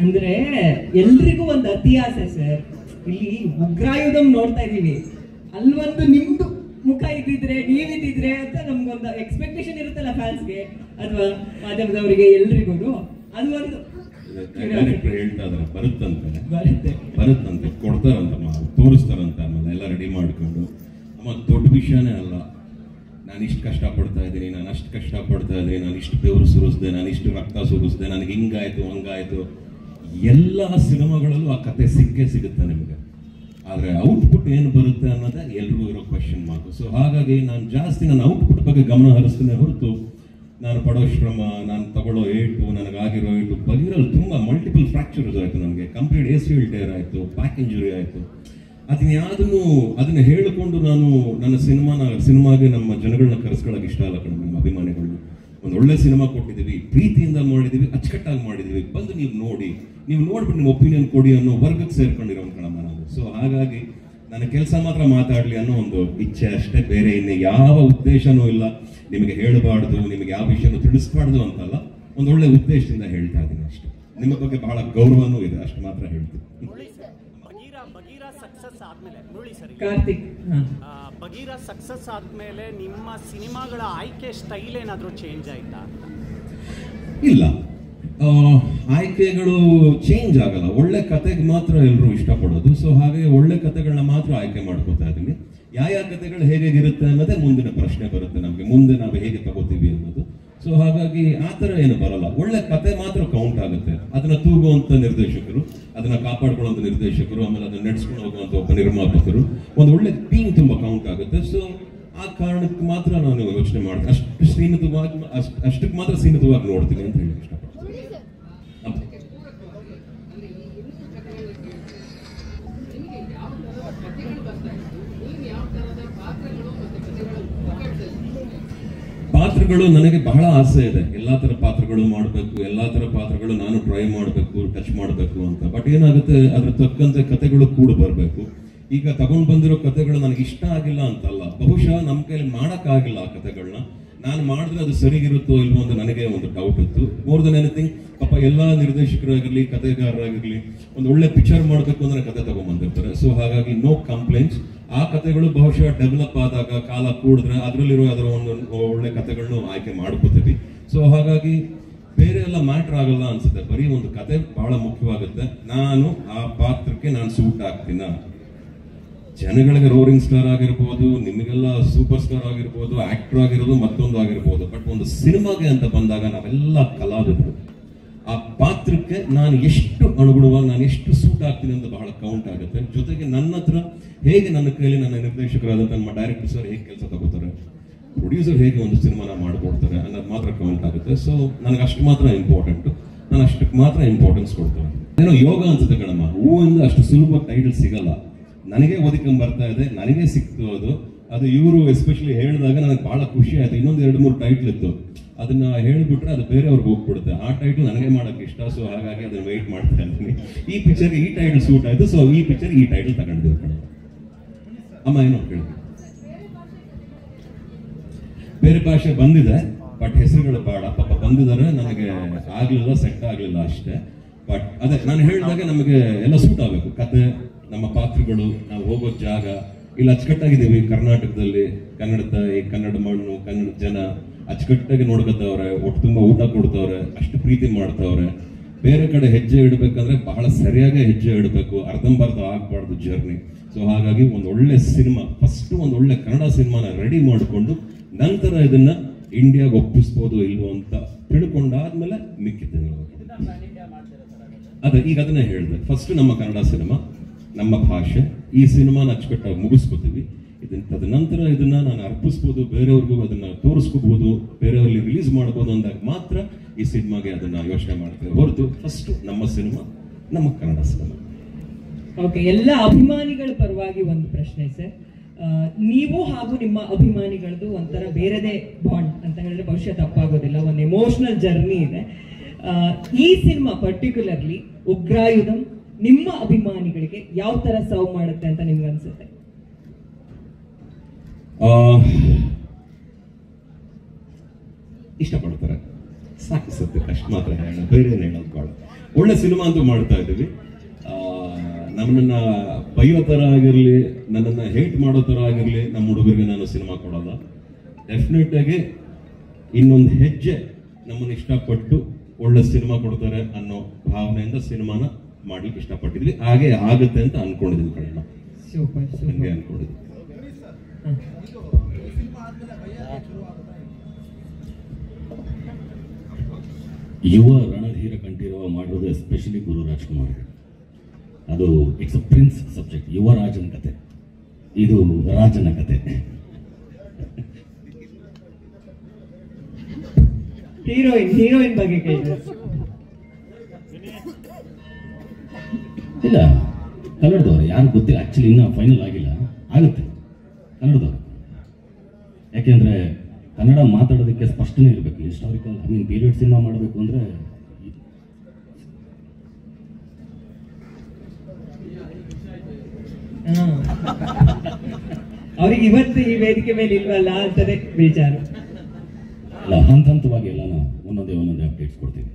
ಅಂದ್ರೆ ಎಲ್ರಿಗೂ ಒಂದು ಅತಿಯಾಸೆ ಸರ್. ಇಲ್ಲಿ ಉಗ್ರಾಯುಧಂ ನೋಡ್ತಾ ಇದೀವಿ, ಅಲ್ವೊಂದು ನಿಮ್ದು ಮುಖ ಇದ್ದಿದ್ರೆ ನೀವಿದ್ದಿದ್ರೆ ಅಂತ ನಮ್ಗೊಂದು ಎಕ್ಸ್ಪೆಕ್ಟೇಷನ್ ಇರುತ್ತಲ್ಲ ಫ್ಯಾನ್ಸ್ಗೆ ಅಥವಾ ಮಾಧ್ಯಮದವರಿಗೆ ಎಲ್ರಿಗೂ. ಅದು ಒಂದು ಹೇಳ್ತಾ ಇದಾರೆ, ಬರುತ್ತಂತೆ ಕೊಡ್ತಾರಂತ, ತೋರಿಸ್ತಾರಂತ, ಆಮೇಲೆ ಎಲ್ಲ ರೆಡಿ ಮಾಡ್ಕೊಂಡು. ಆಮೇಲೆ ದೊಡ್ಡ ವಿಷಯನೇ ಅಲ್ಲ, ನಾನು ಇಷ್ಟು ಕಷ್ಟಪಡ್ತಾ ಇದ್ದೀನಿ, ನಾನು ಅಷ್ಟು ಕಷ್ಟಪಡ್ತಾ ಇದ್ದೀನಿ, ನಾನು ಇಷ್ಟು ಬೆವರು ಸುರಿಸ್ದೆ, ನಾನು ಇಷ್ಟು ರಕ್ತ ಸುರಿಸ್ದೆ, ನನಗೆ ಹಿಂಗಾಯ್ತು ಹಂಗಾಯ್ತು. ಎಲ್ಲ ಸಿನಿಮಾಗಳಲ್ಲೂ ಆ ಕತೆ ಸಿಗುತ್ತೆ ನಿಮಗೆ. ಆದರೆ ಔಟ್ಪುಟ್ ಏನು ಬರುತ್ತೆ ಅನ್ನೋದೇ ಎಲ್ರಿಗೂ ಇರೋ ಕ್ವೆಶನ್ ಮಾರ್ಕ್. ಸೊ ಹಾಗಾಗಿ ನಾನು ಔಟ್ಪುಟ್ ಬಗ್ಗೆ ಗಮನ ಹರಿಸ್ತೇನೆ ಹೊರತು ನಾನು ಪಡೋ ಶ್ರಮ, ನಾನು ತಗೊಳ್ಳೋ ಏಟು, ನನಗಾಗಿರೋ ಏಟು, ಬದಿರಲ್ಲಿ ತುಂಬ ಮಲ್ಟಿಪಲ್ ಫ್ರಾಕ್ಚರ್ಸ್ ಆಯಿತು, ನನಗೆ ಕಂಪ್ಲೀಟ್ ACL ಟೇರ್ ಆಯಿತು, ಬ್ಯಾಕ್ ಇಂಜುರಿ ಆಯಿತು. ಅದನ್ನ ಹೇಳಿಕೊಂಡು ನಾನು ನನ್ನ ಸಿನಿಮಾಗೆ ನಮ್ಮ ಜನಗಳನ್ನ ಕರೆಸ್ಕೊಳ್ಳೋಕೆ ಇಷ್ಟ ಅಲ್ಲ ಕಣೆ. ನಮ್ಮ ಅಭಿಮಾನಿಗಳು ಒಂದು ಒಳ್ಳೆ ಸಿನಿಮಾ ಕೊಟ್ಟಿದ್ದೀವಿ, ಪ್ರೀತಿಯಿಂದ ಮಾಡಿದ್ದೀವಿ, ಅಚ್ಚುಕಟ್ಟಾಗಿ ಮಾಡಿದ್ದೀವಿ, ಬಂದು ನೀವು ನೋಡ್ಬಿಟ್ಟು ನಿಮ್ಮ ಒಪಿನಿಯನ್ ಕೊಡಿ ಅನ್ನೋ ವರ್ಗಕ್ಕೆ ಸೇರ್ಕೊಂಡಿರೋ ಕಣಮ್ಮ ನಾನು. ಸೊ ಹಾಗಾಗಿ ನನ್ನ ಕೆಲಸ ಮಾತ್ರ ಮಾತಾಡಲಿ ಅನ್ನೋ ಒಂದು ಇಚ್ಛೆ ಅಷ್ಟೇ, ಬೇರೆ ಇನ್ನು ಯಾವ ಉದ್ದೇಶನೂ ಇಲ್ಲ. ನಿಮಗೆ ಹೇಳಬಾರ್ದು, ನಿಮಗೆ ಯಾವ ವಿಷಯನೂ ತಿಳಿಸ್ಬಾರ್ದು ಅಂತಲ್ಲ, ಒಂದು ಒಳ್ಳೆ ಉದ್ದೇಶದಿಂದ ಹೇಳ್ತಾ ಇದ್ದೀನಿ ಅಷ್ಟೇ. ನಿಮ್ಮ ಬಗ್ಗೆ ಬಹಳ ಗೌರವನೂ ಇದೆ, ಅಷ್ಟು ಮಾತ್ರ ಹೇಳ್ತೀನಿ. ಬಗೀರಾ ಸಕ್ಸಸ್ ಆದ್ಮೇಲೆ ಕಾರ್ತಿಕ್, ಬಗೀರಾ ಸಕ್ಸಸ್ ಆದ್ಮೇಲೆ ನಿಮ್ಮ ಸಿನಿಮಾಗಳ ಆಯ್ಕೆ ಸ್ಟೈಲ್ ಏನಾದರೂ ಚೇಂಜ್ ಆಯ್ತಾ? ಇಲ್ಲ, ಆಯ್ಕೆಗಳು ಚೇಂಜ್ ಆಗಲ್ಲ. ಒಳ್ಳೆ ಕತೆಗೆ ಮಾತ್ರ ಎಲ್ಲರೂ ಇಷ್ಟಪಡೋದು. ಸೊ ಹಾಗೆ ಒಳ್ಳೆ ಕತೆಗಳನ್ನ ಮಾತ್ರ ಆಯ್ಕೆ ಮಾಡ್ಕೋತಾ ಇದ್ದೀನಿ. ಯಾವ ಕತೆಗಳು ಹೇಗಿರುತ್ತೆ ಅನ್ನೋದೇ ಮುಂದಿನ ಪ್ರಶ್ನೆ ಬರುತ್ತೆ ನಮಗೆ, ಮುಂದೆ ನಾವು ಹೇಗೆ ತಗೋತೀವಿ ಅನ್ನೋದು. ಸೊ ಹಾಗಾಗಿ ಆ ಥರ ಏನು ಬರಲ್ಲ. ಒಳ್ಳೆ ಕತೆ ಮಾತ್ರ ಕೌಂಟ್ ಆಗುತ್ತೆ. ಅದನ್ನ ತೂಗುವಂತ ನಿರ್ದೇಶಕರು, ಅದನ್ನ ಕಾಪಾಡ್ಕೊಳ್ಳುವಂತ ನಿರ್ದೇಶಕರು, ಆಮೇಲೆ ಅದನ್ನ ನಡೆಸ್ಕೊಂಡು ಹೋಗುವಂತ ಒಬ್ಬ ನಿರ್ಮಾಪಕರು, ಒಂದು ಒಳ್ಳೆ ಟೀಮ್ ತುಂಬಾ ಕೌಂಟ್ ಆಗುತ್ತೆ. ಸೊ ಆ ಕಾರಣಕ್ಕೆ ಮಾತ್ರ ನಾನು ಯೋಚನೆ ಮಾಡ್ತೀನಿ, ಅಷ್ಟಕ್ಕೆ ಮಾತ್ರ ಸೀಮಿತವಾಗಿ ನೋಡ್ತೀನಿ ಅಂತ ಹೇಳಿ ಇಷ್ಟಪಡ್ತೀನಿ. ಪಾತ್ರಗಳು ನನಗೆ ಬಹಳ ಆಸೆ ಇದೆ, ಎಲ್ಲಾ ತರ ಪಾತ್ರಗಳು ಮಾಡಬೇಕು, ಎಲ್ಲಾ ತರ ಪಾತ್ರಗಳು ನಾನು ಟ್ರೈ ಮಾಡಬೇಕು, ಟಚ್ ಮಾಡಬೇಕು ಅಂತ. ಬಟ್ ಏನಾಗುತ್ತೆ, ಅದ್ರ ತಕ್ಕಂತೆ ಕತೆಗಳು ಕೂಡ ಬರಬೇಕು. ಈಗ ತಗೊಂಡ್ ಬಂದಿರೋ ಕತೆಗಳು ನನಗೆ ಇಷ್ಟ ಆಗಿಲ್ಲ ಅಂತಲ್ಲ, ಬಹುಶಃ ನಮ್ಮ ಕೈಲಿ ಮಾಡಕ್ ಆಗಿಲ್ಲ ಆ ಕತೆಗಳನ್ನ. ನಾನು ಮಾಡಿದ್ರೆ ಅದು ಸರಿಗಿರುತ್ತೋ ಇಲ್ವೋ ಅಂತ ನನಗೆ ಒಂದು ಡೌಟ್ ಇತ್ತು. ಮೋರ್ ದನ್ ಎನಿಥಿಂಗ್, ಪಾಪ ಎಲ್ಲಾ ನಿರ್ದೇಶಕರಾಗಿರ್ಲಿ, ಕತೆಗಾರರಾಗಿರ್ಲಿ, ಒಂದು ಒಳ್ಳೆ ಪಿಕ್ಚರ್ ಮಾಡಬೇಕು ಅಂದ್ರೆ ಕತೆ ತಗೊಂಡ್ಬಂದಿರ್ತಾರೆ. ಸೊ ಹಾಗಾಗಿ ನೋ ಕಂಪ್ಲೇಂಟ್ಸ್. ಆ ಕತೆಗಳು ಬಹುಶಃ ಡೆವಲಪ್ ಆದಾಗ, ಕಾಲ ಕೂಡಿದ್ರೆ ಅದರಲ್ಲಿರೋ ಅದರ ಒಂದು ಒಳ್ಳೆ ಕತೆಗಳನ್ನು ಆಯ್ಕೆ ಮಾಡ್ಕೋತೀವಿ. ಸೊ ಹಾಗಾಗಿ ಬೇರೆ ಎಲ್ಲ ಮ್ಯಾಟ್ರ್ ಆಗಲ್ಲ ಅನ್ಸುತ್ತೆ, ಬರೀ ಒಂದು ಕತೆ ಬಹಳ ಮುಖ್ಯವಾಗುತ್ತೆ. ನಾನು ಆ ಪಾತ್ರಕ್ಕೆ ನಾನು ಸೂಟ್ ಆಗ್ತೀನ. ಜನಗಳಿಗೆ ರೋರಿಂಗ್ ಸ್ಟಾರ್ ಆಗಿರ್ಬೋದು, ನಿಮಗೆಲ್ಲ ಸೂಪರ್ ಸ್ಟಾರ್ ಆಗಿರ್ಬೋದು, ಆಕ್ಟರ್ ಆಗಿರೋದು ಮತ್ತೊಂದು ಆಗಿರ್ಬೋದು, ಬಟ್ ಒಂದು ಸಿನಿಮಾಗೆ ಅಂತ ಬಂದಾಗ ನಾವೆಲ್ಲ ಕಲಾವಿದರು. ಆ ಪಾತ್ರಕ್ಕೆ ನಾನು ಎಷ್ಟು ಅನುಗುಣವಾಗಿ, ನಾನು ಎಷ್ಟು ಸೂಟ್ ಆಗ್ತೀನಿ ಅಂತ ಬಹಳ ಕೌಂಟ್ ಆಗುತ್ತೆ. ಜೊತೆಗೆ ನನ್ನ ಹತ್ರ ಹೇಗೆ ನನ್ನ ಕೈಲಿ ನನ್ನ ನಿರ್ದೇಶಕರಾದಂಥ ನಮ್ಮ ಡೈರೆಕ್ಟರ್ ಸರ್ ಹೇಗೆ ಕೆಲಸ ತಗೋತಾರೆ, ಪ್ರೊಡ್ಯೂಸರ್ ಹೇಗೆ ಒಂದು ಸಿನಿಮಾನ ಮಾಡ್ಕೊಡ್ತಾರೆ ಅನ್ನೋದು ಮಾತ್ರ ಕೌಂಟ್ ಆಗುತ್ತೆ. ಸೊ ನನಗೆ ಅಷ್ಟು ಮಾತ್ರ ಇಂಪಾರ್ಟೆಂಟು, ನಾನು ಅಷ್ಟಕ್ಕೆ ಮಾತ್ರ ಇಂಪಾರ್ಟೆನ್ಸ್ ಕೊಡ್ತೇನೆ. ಏನೋ ಯೋಗ ಅನ್ಸುತ್ತೆ ಕಣಮ್ಮ, ಹೂವಿಂದ ಅಷ್ಟು ಸುಲಭ ಟೈಟಲ್ ಸಿಗಲ್ಲ. ನನಗೆ ಓದಿಕೊಂಡ್ ಬರ್ತಾ ಇದೆ, ನನಗೆ ಸಿಕ್ತು ಅದು ಇವರು ಎಸ್ಪೆಷಲಿ ಹೇಳಿದಾಗ ನನಗೆ ಬಹಳ ಖುಷಿ ಆಯ್ತು. ಇನ್ನೊಂದು 2-3 ಟೈಟ್ಲ್ ಇತ್ತು, ಅದನ್ನ ಹೇಳಿಬಿಟ್ರೆ ಅದು ಬೇರೆಯವ್ರಿಗೆ ಹೋಗ್ಬಿಡುತ್ತೆ. ಆ ಟೈಟಲ್ ನನಗೆ ಮಾಡಕ್ಕೆ ಇಷ್ಟ. ಸೊ ಹಾಗಾಗಿ ಅದನ್ನ ವೆಯ್ಟ್ ಮಾಡ್ತಾ ಇದ್ದೀನಿ. ಈ ಪಿಕ್ಚರ್ಗೆ ಈ ಟೈಟಲ್ ಸೂಟ್ ಆಯ್ತು, ಸೊ ಈ ಪಿಕ್ಚರ್ ಈ ಟೈಟಲ್ ತಗೊಂಡಿದ್ದೀವಿ ಕಣ. ಅಮ್ಮ ಏನೋ ಕೇಳಿ, ಬೇರೆ ಭಾಷೆ ಬಂದಿದೆ, ಬಟ್ ಹೆಸರುಗಳು ಬೇಡ. ಪಾಪ ಬಂದಿದ್ದಾರೆ, ನನಗೆ ಆಗ್ಲಿಲ್ಲ, ಸೆಟ್ ಆಗ್ಲಿಲ್ಲ ಅಷ್ಟೇ. ಬಟ್ ಅದೇ ನಾನು ಹೇಳಿದಾಗ ನಮಗೆ ಎಲ್ಲ ಸೂಟ್ ಆಗಬೇಕು. ಕತೆ, ನಮ್ಮ ಪಾತ್ರಗಳು, ನಾವು ಹೋಗೋ ಜಾಗ. ಇಲ್ಲಿ ಅಚ್ಚುಕಟ್ಟಾಗಿದ್ದೀವಿ ಕರ್ನಾಟಕದಲ್ಲಿ. ಕನ್ನಡ ತಾಯಿ, ಕನ್ನಡ ಮಣ್ಣು, ಕನ್ನಡ ಜನ ಅಚ್ಚುಕಟ್ಟಾಗಿ ನೋಡ್ಕೊತವ್ರೆ, ಒಟ್ಟು ತುಂಬ ಊಟ ಕೊಡ್ತವ್ರೆ, ಅಷ್ಟು ಪ್ರೀತಿ ಮಾಡ್ತವ್ರೆ. ಬೇರೆ ಕಡೆ ಹೆಜ್ಜೆ ಇಡಬೇಕಂದ್ರೆ ಬಹಳ ಸರಿಯಾಗಿ ಹೆಜ್ಜೆ ಇಡಬೇಕು, ಅರ್ಧಂಬರ್ಧ ಆಗ್ಬಾರ್ದು ಜರ್ನಿ. ಸೊ ಹಾಗಾಗಿ ಒಂದು ಒಳ್ಳೆ ಸಿನಿಮಾ, ಫಸ್ಟ್ ಒಂದು ಒಳ್ಳೆ ಕನ್ನಡ ಸಿನಿಮಾನ ರೆಡಿ ಮಾಡಿಕೊಂಡು ನಂತರ ಇದನ್ನ ಇಂಡಿಯಾಗೆ ಒಪ್ಪಿಸ್ಬೋದು ಇಲ್ವೋ ಅಂತ ತಿಳ್ಕೊಂಡಾದ್ಮೇಲೆ ಮಿಕ್ಕಿದ್ದೇನೆ. ಅದೇ ಈಗ ಅದನ್ನೇ ಹೇಳಿದೆ, ಫಸ್ಟ್ ನಮ್ಮ ಕನ್ನಡ ಸಿನಿಮಾ, ನಮ್ಮ ಭಾಷೆ, ಈ ಸಿನಿಮಾನ ಅಚ್ಚುಕಟ್ಟಾಗಿ ಮುಗಿಸ್ಕೋತೀವಿ. ತದನಂತರ ಇದನ್ನ ನಾನು ಅರ್ಪಿಸ್ಬೋದು, ಬೇರೆಯವ್ರಿಗೂ ಅದನ್ನ ತೋರಿಸ್ಕೋಬಹುದು, ಬೇರೆಯವ್ರಿಗೆ ರಿಲೀಸ್ ಮಾಡ್ಬೋದು ಅಂದಾಗ ಮಾತ್ರ ಈ ಸಿನಿಮಾಗೆ ಅದನ್ನ ಯೋಚನೆ ಮಾಡ್ತೇವೆ ಹೊರತು ಫಸ್ಟ್ ನಮ್ಮ ಸಿನಿಮಾ, ನಮ್ಮ ಕನ್ನಡ ಸಿನಿಮಾ. ಓಕೆ, ಎಲ್ಲ ಅಭಿಮಾನಿಗಳ ಪರವಾಗಿ ಒಂದು ಪ್ರಶ್ನೆ ಸರ್. ನೀವು ಹಾಗೂ ನಿಮ್ಮ ಅಭಿಮಾನಿಗಳದ್ದು ಒಂಥರ ಬೇರೆದೇ ಬಾಂಡ್ ಅಂತ ಹೇಳಿದ್ರೆ ಬಹುಶಃ ತಪ್ಪಾಗೋದಿಲ್ಲ, ಒಂದು ಎಮೋಷನಲ್ ಜರ್ನಿ ಇದೆ. ಈ ಸಿನಿಮಾ ಪರ್ಟಿಕ್ಯುಲರ್ಲಿ ಉಗ್ರಾಯುಧಂ ನಿಮ್ಮ ಅಭಿಮಾನಿಗಳಿಗೆ ಯಾವ ತರ ಸರ್ವ್ ಮಾಡುತ್ತೆ ಅಂತ ನಿಮ್ಗೆ ಅನ್ಸುತ್ತೆ? ಇಷ್ಟಪಡ್ತಾರೆ, ಸಾಕಿಸುತ್ತೆ, ಅಷ್ಟು ಮಾತ್ರ ಹೇಳೋಣ, ಬೇರೆ ಏನು ಹೇಳೋದು ಬೇಡ. ಒಳ್ಳೆ ಸಿನಿಮಾ ಅಂತೂ ಮಾಡ್ತಾ ಇದ್ದೀವಿ. ನಮ್ಮನ್ನ ಬೈಯೋ ತರ ಆಗಿರ್ಲಿ, ನನ್ನನ್ನ ಹೇಟ್ ಮಾಡೋ ತರ ಆಗಿರ್ಲಿ, ನಮ್ಮ ಹುಡುಗರಿಗೆ ನಾನು ಸಿನಿಮಾ ಕೊಡಲ್ಲ. ಡೆಫಿನೆಟ್ ಆಗಿ ಇನ್ನೊಂದು ಹೆಜ್ಜೆ ನಮ್ಮನ್ನ ಇಷ್ಟಪಟ್ಟು ಒಳ್ಳೆ ಸಿನಿಮಾ ಕೊಡ್ತಾರೆ ಅನ್ನೋ ಭಾವನೆಯಿಂದ ಸಿನಿಮಾನ ಮಾಡ್ಲಿಕ್ಕೆ ಇಷ್ಟಪಟ್ಟಿದ್ವಿ. ಹಾಗೆ ಆಗುತ್ತೆ ಅಂತ ಅನ್ಕೊಂಡಿದ್ವಿ ಕಣ್ಣ. ಹಂಗೆ ಅನ್ಕೊಂಡಿದ್ವಿ. ಯುವ ರಣಧೀರ ಕಂಠೀರವ ಮಾಡಿರೋದು ಎಸ್ಪೆಷಲಿ ಗುರು ರಾಜ್ಕುಮಾರ್. ಅದು ಇಟ್ಸ್ ಅ ಪ್ರಿನ್ಸ್ ಸಬ್ಜೆಕ್ಟ್. ಯುವರಾಜನ ಕತೆ, ಇದು ರಾಜನ ಕತೆ. ಹೀರೋಯಿನ್ ಬಗ್ಗೆ ಕೇಳಿದ್ರೆ ಇಲ್ಲ, ಕನ್ನಡದವ್ರು ಯಾರು ಗೊತ್ತಿಲ್ಲ. ಆಕ್ಚುಲಿ ಇನ್ನೂ ಫೈನಲ್ ಆಗಿಲ್ಲ, ಆಗುತ್ತೆ ಕನ್ನಡದವ್ರು. ಯಾಕೆಂದ್ರೆ ಕನ್ನಡ ಮಾತಾಡೋದಕ್ಕೆ ಸ್ಪಷ್ಟನೇ ಇರಬೇಕು. ಹಿಸ್ಟಾರಿಕಲ್ ಪೀರಿಯಡ್ ಸಿನಿಮಾ ಮಾಡಬೇಕು ಅಂದ್ರೆ ಅವ್ರಿಗೆ ಇವತ್ತು ಈ ವೇದಿಕೆ ಮೇಲೆ ಇಲ್ವಲ್ಲ ಅಂತಾನೆ ವಿಚಾರ. ಹಂತ ಹಂತವಾಗಿ ಎಲ್ಲ ಒಂದೊಂದೇ ಅಪ್ಡೇಟ್ಸ್ ಕೊಡ್ತೀವಿ.